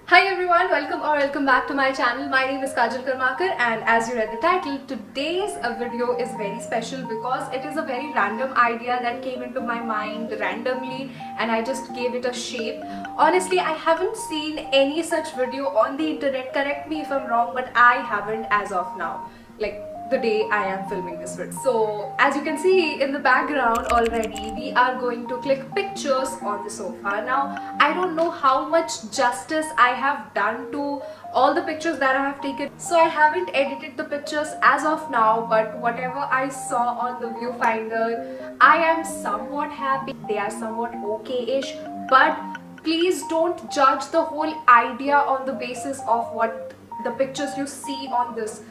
Hi everyone, welcome back to my channel. My name is Kajal Karmakar, and as you read the title, today's video is very special because it is a very random idea that came into my mind randomly and I just gave it a shape. Honestly, I haven't seen any such video on the internet, correct me if I'm wrong, but I haven't as of now, like the day I am filming this video. So as you can see in the background already, we are going to click pictures on the sofa. Now I don't know how much justice I have done to all the pictures that I have taken, so I haven't edited the pictures as of now, but whatever I saw on the viewfinder, I am somewhat happy. They are somewhat okay-ish, but please don't judge the whole idea on the basis of what the pictures you see on this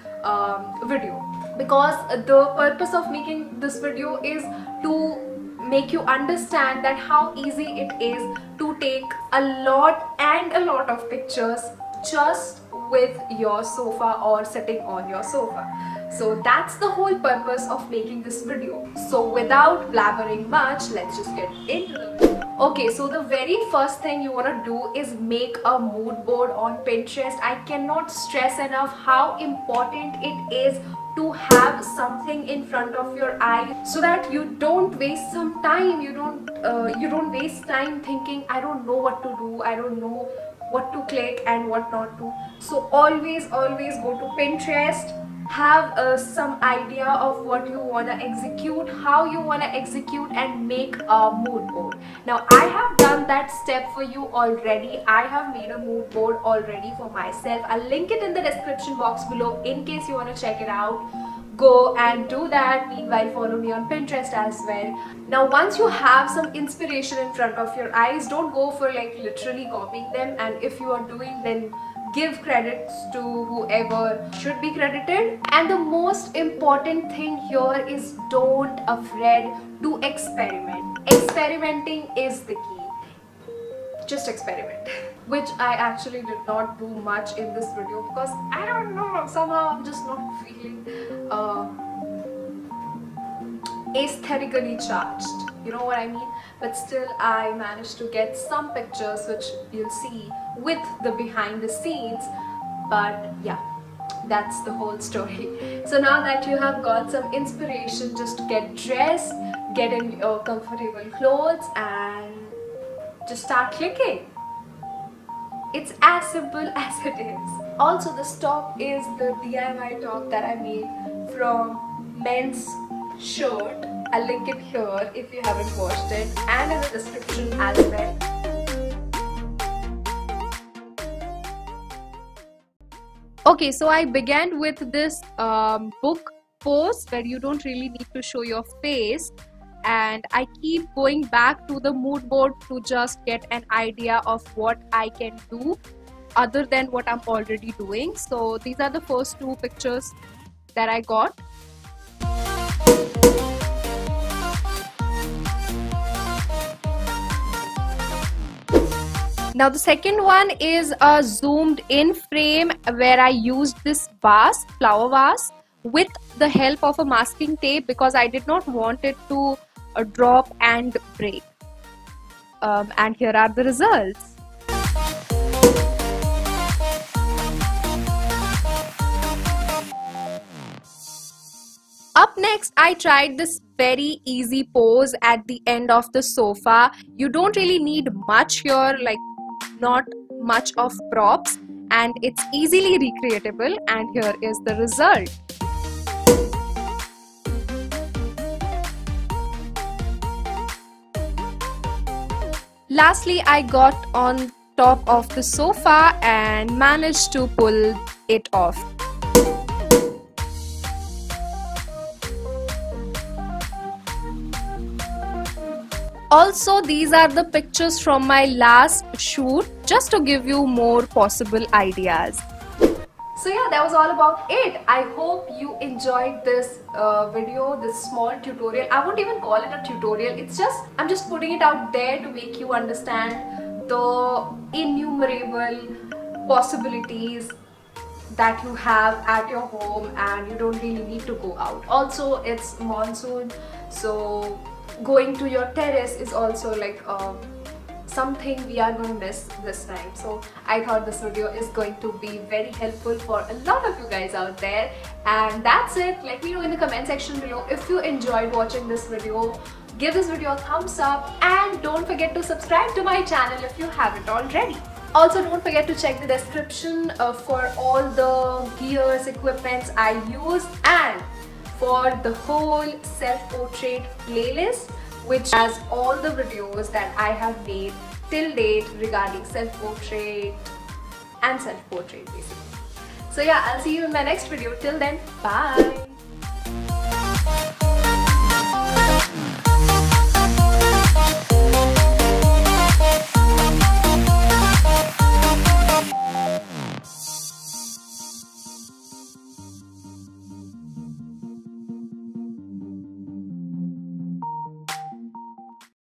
video, because the purpose of making this video is to make you understand that how easy it is to take a lot of pictures just with your sofa or sitting on your sofa. So that's the whole purpose of making this video. So without blabbering much, let's just get into the video. Okay, so the very first thing you want to do is make a mood board on Pinterest. I cannot stress enough how important it is to have something in front of your eye so that you don't waste some time. You don't waste time thinking, I don't know what to do, I don't know what to click and what not to. So always go to Pinterest, have some idea of what you want to execute, how you want to execute, and make a mood board. Now I have done that step for you already. I have made a mood board already for myself. I'll link it in the description box below in case you want to check it out. Go and do that. Meanwhile, follow me on Pinterest as well. Now once you have some inspiration in front of your eyes, don't go for like literally copying them, and if you are doing, then give credits to whoever should be credited. And the most important thing here is don't afraid to experiment. Experimenting is the key. Just experiment. Which I actually did not do much in this video because I don't know, somehow I'm just not feeling aesthetically charged, you know what I mean? But still I managed to get some pictures which you'll see with the behind the scenes. But yeah, that's the whole story. So now that you have got some inspiration, just get dressed, get in your comfortable clothes and just start clicking. It's as simple as it is. Also, this top is the DIY top that I made from men's shirt. I'll link it here if you haven't watched it, and in the description as well. Okay, so I began with this book pose where you don't really need to show your face, and I keep going back to the mood board to just get an idea of what I can do other than what I'm already doing. So these are the first two pictures that I got. Now the second one is a zoomed in frame where I used this vase, flower vase, with the help of a masking tape because I did not want it to drop and break. And here are the results. Up next, I tried this very easy pose at the end of the sofa. You don't really need much here, like not much of props, and it's easily recreatable, and here is the result. Lastly, I got on top of the sofa and managed to pull it off. Also, these are the pictures from my last shoot, just to give you more possible ideas. So yeah, that was all about it. I hope you enjoyed this video, this small tutorial. I won't even call it a tutorial. I'm just putting it out there to make you understand the innumerable possibilities that you have at your home, and you don't really need to go out. Also, it's monsoon, so going to your terrace is also like a something we are going to miss this time. So I thought this video is going to be very helpful for a lot of you guys out there. And that's it. Let me know in the comment section below if you enjoyed watching this video. Give this video a thumbs up and don't forget to subscribe to my channel if you haven't already. Also, don't forget to check the description for all the gears, equipments I use, and for the whole self-portrait playlist, which has all the videos that I have made till date regarding self-portrait and self-portrait basically. So yeah, I'll see you in my next video. Till then, bye!